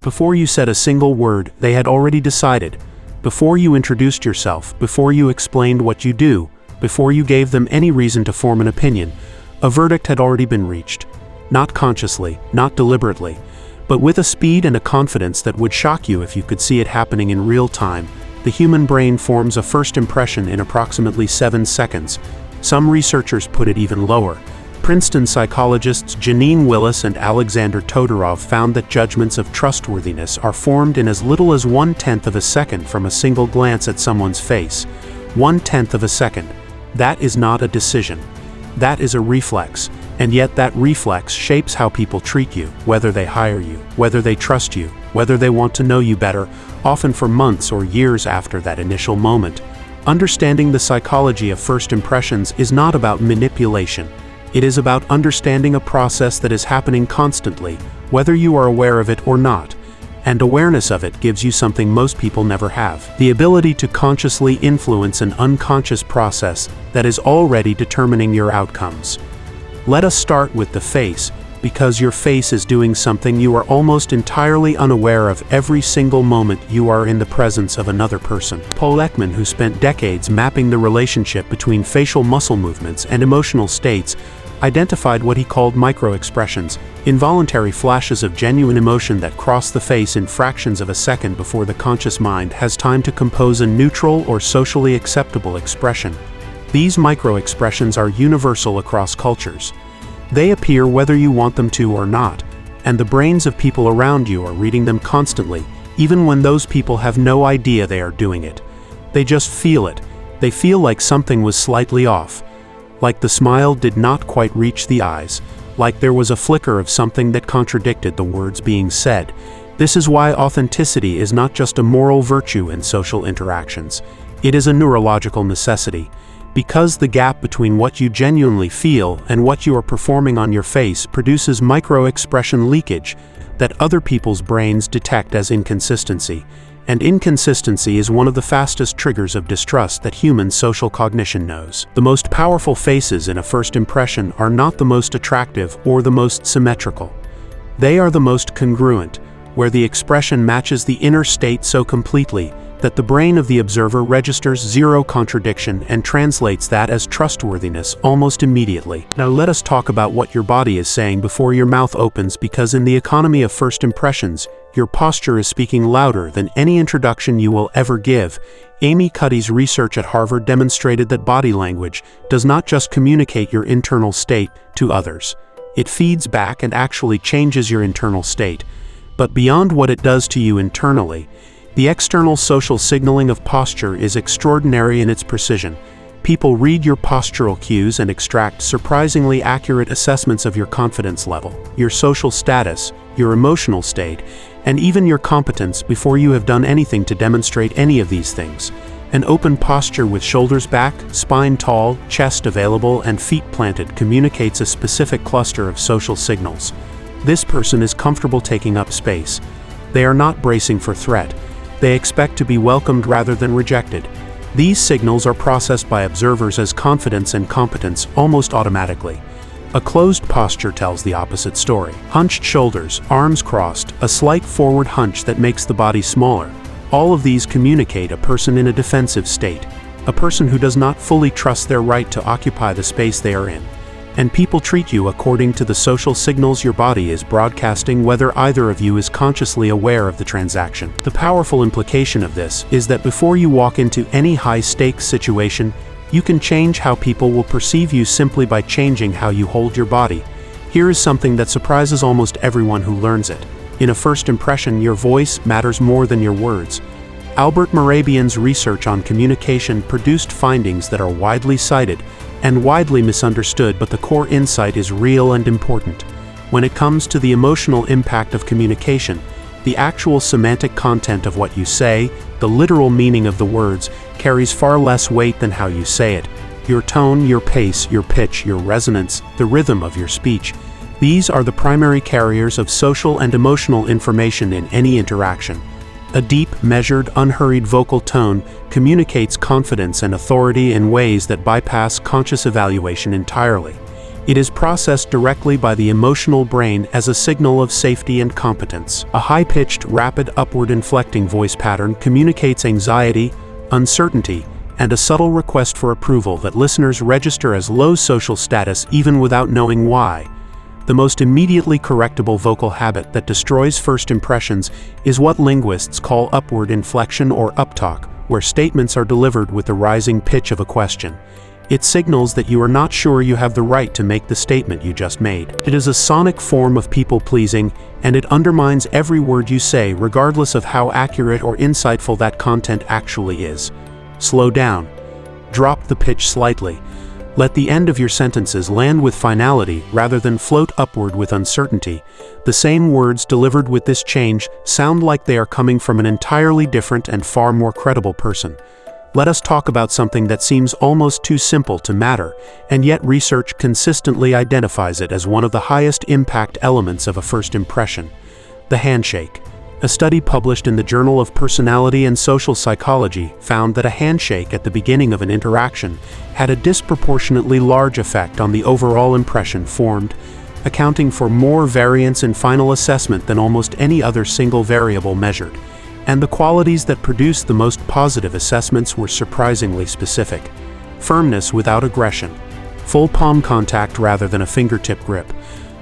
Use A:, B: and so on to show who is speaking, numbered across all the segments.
A: Before you said a single word, they had already decided. Before you introduced yourself, before you explained what you do, before you gave them any reason to form an opinion, a verdict had already been reached. Not consciously, not deliberately, but with a speed and a confidence that would shock you if you could see it happening in real time. The human brain forms a first impression in approximately 7 seconds. Some researchers put it even lower. Princeton psychologists Janine Willis and Alexander Todorov found that judgments of trustworthiness are formed in as little as 1/10 of a second from a single glance at someone's face. 1/10 of a second. That is not a decision. That is a reflex, and yet that reflex shapes how people treat you, whether they hire you, whether they trust you, whether they want to know you better, often for months or years after that initial moment. Understanding the psychology of first impressions is not about manipulation. It is about understanding a process that is happening constantly, whether you are aware of it or not. And awareness of it gives you something most people never have: the ability to consciously influence an unconscious process that is already determining your outcomes. Let us start with the face, because your face is doing something you are almost entirely unaware of every single moment you are in the presence of another person. Paul Ekman, who spent decades mapping the relationship between facial muscle movements and emotional states, identified what he called micro-expressions, involuntary flashes of genuine emotion that cross the face in fractions of a second before the conscious mind has time to compose a neutral or socially acceptable expression. These micro-expressions are universal across cultures. They appear whether you want them to or not, and the brains of people around you are reading them constantly, even when those people have no idea they are doing it. They just feel it. They feel like something was slightly off. Like the smile did not quite reach the eyes, like there was a flicker of something that contradicted the words being said. This is why authenticity is not just a moral virtue in social interactions. It is a neurological necessity. Because the gap between what you genuinely feel and what you are performing on your face produces micro-expression leakage that other people's brains detect as inconsistency. And inconsistency is one of the fastest triggers of distrust that human social cognition knows. The most powerful faces in a first impression are not the most attractive or the most symmetrical. They are the most congruent, where the expression matches the inner state so completely that the brain of the observer registers zero contradiction and translates that as trustworthiness almost immediately. Now let us talk about what your body is saying before your mouth opens, because in the economy of first impressions, your posture is speaking louder than any introduction you will ever give. Amy Cuddy's research at Harvard demonstrated that body language does not just communicate your internal state to others. It feeds back and actually changes your internal state. But beyond what it does to you internally, the external social signaling of posture is extraordinary in its precision. People read your postural cues and extract surprisingly accurate assessments of your confidence level, your social status, your emotional state, and even your competence before you have done anything to demonstrate any of these things. An open posture with shoulders back, spine tall, chest available, and feet planted communicates a specific cluster of social signals. This person is comfortable taking up space. They are not bracing for threat. They expect to be welcomed rather than rejected. These signals are processed by observers as confidence and competence almost automatically. A closed posture tells the opposite story. Hunched shoulders, arms crossed, a slight forward hunch that makes the body smaller. All of these communicate a person in a defensive state, a person who does not fully trust their right to occupy the space they are in. And people treat you according to the social signals your body is broadcasting, whether either of you is consciously aware of the transaction. The powerful implication of this is that before you walk into any high-stakes situation, you can change how people will perceive you simply by changing how you hold your body. Here is something that surprises almost everyone who learns it. In a first impression, your voice matters more than your words. Albert Mehrabian's research on communication produced findings that are widely cited and widely misunderstood, but the core insight is real and important. When it comes to the emotional impact of communication, the actual semantic content of what you say, the literal meaning of the words, carries far less weight than how you say it. Your tone, your pace, your pitch, your resonance, the rhythm of your speech. These are the primary carriers of social and emotional information in any interaction. A deep, measured, unhurried vocal tone communicates confidence and authority in ways that bypass conscious evaluation entirely. It is processed directly by the emotional brain as a signal of safety and competence. A high-pitched, rapid, upward-inflecting voice pattern communicates anxiety, uncertainty, and a subtle request for approval that listeners register as low social status even without knowing why. The most immediately correctable vocal habit that destroys first impressions is what linguists call upward inflection or uptalk, where statements are delivered with the rising pitch of a question. It signals that you are not sure you have the right to make the statement you just made. It is a sonic form of people-pleasing, and it undermines every word you say regardless of how accurate or insightful that content actually is. Slow down. Drop the pitch slightly. Let the end of your sentences land with finality rather than float upward with uncertainty. The same words delivered with this change sound like they are coming from an entirely different and far more credible person. Let us talk about something that seems almost too simple to matter, and yet research consistently identifies it as one of the highest impact elements of a first impression: the handshake. A study published in the Journal of Personality and Social Psychology found that a handshake at the beginning of an interaction had a disproportionately large effect on the overall impression formed, accounting for more variance in final assessment than almost any other single variable measured. And the qualities that produced the most positive assessments were surprisingly specific: firmness without aggression, full palm contact rather than a fingertip grip,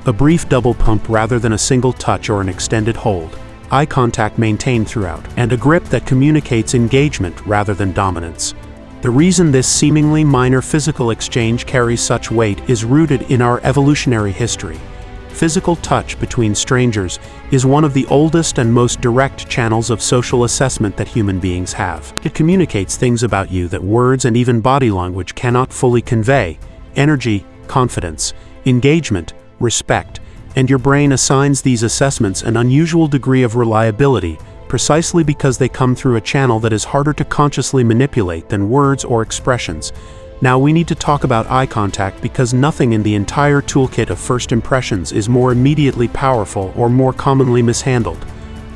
A: a brief double pump rather than a single touch or an extended hold, eye contact maintained throughout, and a grip that communicates engagement rather than dominance. The reason this seemingly minor physical exchange carries such weight is rooted in our evolutionary history. Physical touch between strangers is one of the oldest and most direct channels of social assessment that human beings have. It communicates things about you that words and even body language cannot fully convey: energy, confidence, engagement, respect, and your brain assigns these assessments an unusual degree of reliability precisely because they come through a channel that is harder to consciously manipulate than words or expressions. Now we need to talk about eye contact because nothing in the entire toolkit of first impressions is more immediately powerful or more commonly mishandled.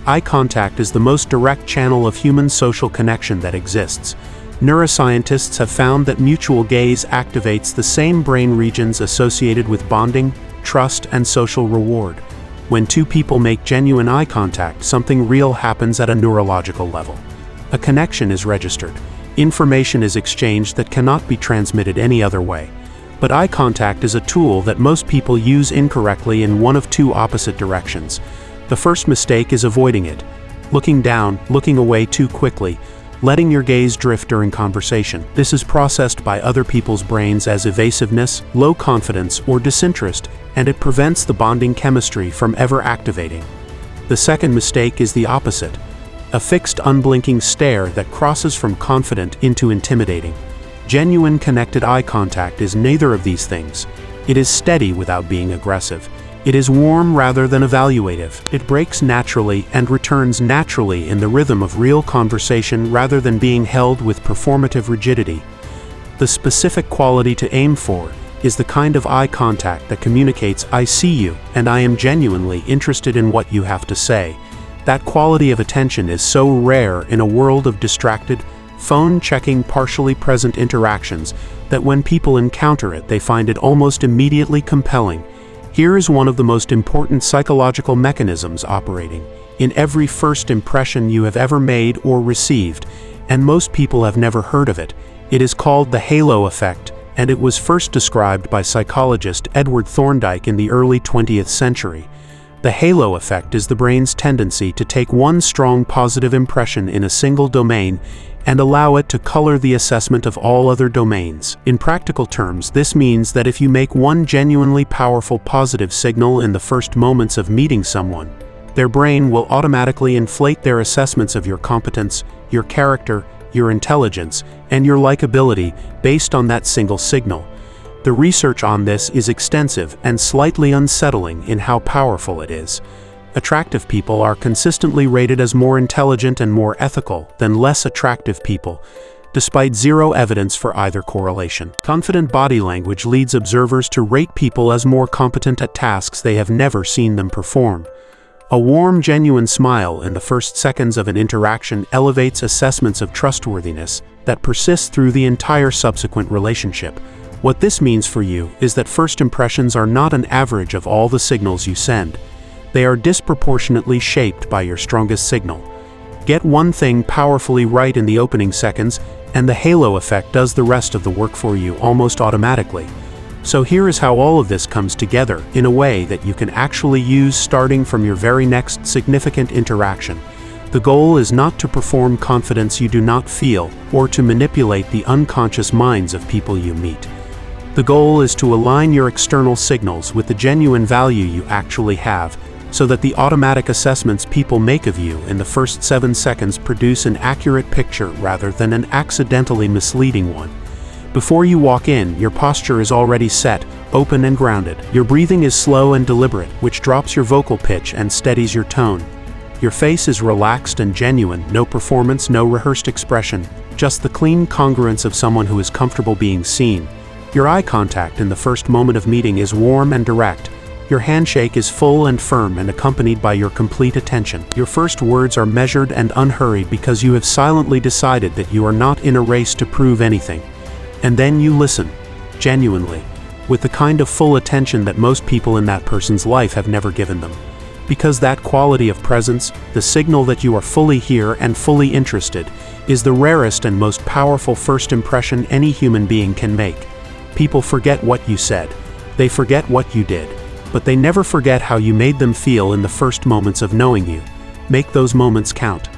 A: Eye contact is the most direct channel of human social connection that exists. Neuroscientists have found that mutual gaze activates the same brain regions associated with bonding, trust, and social reward. When two people make genuine eye contact, something real happens at a neurological level. A connection is registered. Information is exchanged that cannot be transmitted any other way. But eye contact is a tool that most people use incorrectly in one of two opposite directions. The first mistake is avoiding it. Looking down, looking away too quickly, letting your gaze drift during conversation. This is processed by other people's brains as evasiveness, low confidence, or disinterest, and it prevents the bonding chemistry from ever activating. The second mistake is the opposite: a fixed, unblinking stare that crosses from confident into intimidating. Genuine connected eye contact is neither of these things. It is steady without being aggressive. It is warm rather than evaluative. It breaks naturally and returns naturally in the rhythm of real conversation rather than being held with performative rigidity. The specific quality to aim for is the kind of eye contact that communicates, "I see you, and I am genuinely interested in what you have to say." That quality of attention is so rare in a world of distracted, phone-checking, partially present interactions that when people encounter it, they find it almost immediately compelling. Here is one of the most important psychological mechanisms operating in every first impression you have ever made or received, and most people have never heard of it. It is called the halo effect, and it was first described by psychologist Edward Thorndike in the early 20th century. The halo effect is the brain's tendency to take one strong positive impression in a single domain and allow it to color the assessment of all other domains. In practical terms, this means that if you make one genuinely powerful positive signal in the first moments of meeting someone, their brain will automatically inflate their assessments of your competence, your character, your intelligence, and your likability based on that single signal. The research on this is extensive and slightly unsettling in how powerful it is. Attractive people are consistently rated as more intelligent and more ethical than less attractive people, despite zero evidence for either correlation. Confident body language leads observers to rate people as more competent at tasks they have never seen them perform. A warm, genuine smile in the first seconds of an interaction elevates assessments of trustworthiness that persist through the entire subsequent relationship. What this means for you is that first impressions are not an average of all the signals you send. They are disproportionately shaped by your strongest signal. Get one thing powerfully right in the opening seconds, and the halo effect does the rest of the work for you almost automatically. So here is how all of this comes together in a way that you can actually use starting from your very next significant interaction. The goal is not to perform confidence you do not feel or to manipulate the unconscious minds of people you meet. The goal is to align your external signals with the genuine value you actually have, so that the automatic assessments people make of you in the first 7 seconds produce an accurate picture rather than an accidentally misleading one. Before you walk in, your posture is already set, open and grounded. Your breathing is slow and deliberate, which drops your vocal pitch and steadies your tone. Your face is relaxed and genuine, no performance, no rehearsed expression, just the clean congruence of someone who is comfortable being seen. Your eye contact in the first moment of meeting is warm and direct. Your handshake is full and firm and accompanied by your complete attention. Your first words are measured and unhurried because you have silently decided that you are not in a race to prove anything. And then you listen, genuinely, with the kind of full attention that most people in that person's life have never given them. Because that quality of presence, the signal that you are fully here and fully interested, is the rarest and most powerful first impression any human being can make. People forget what you said. They forget what you did. But they never forget how you made them feel in the first moments of knowing you. Make those moments count.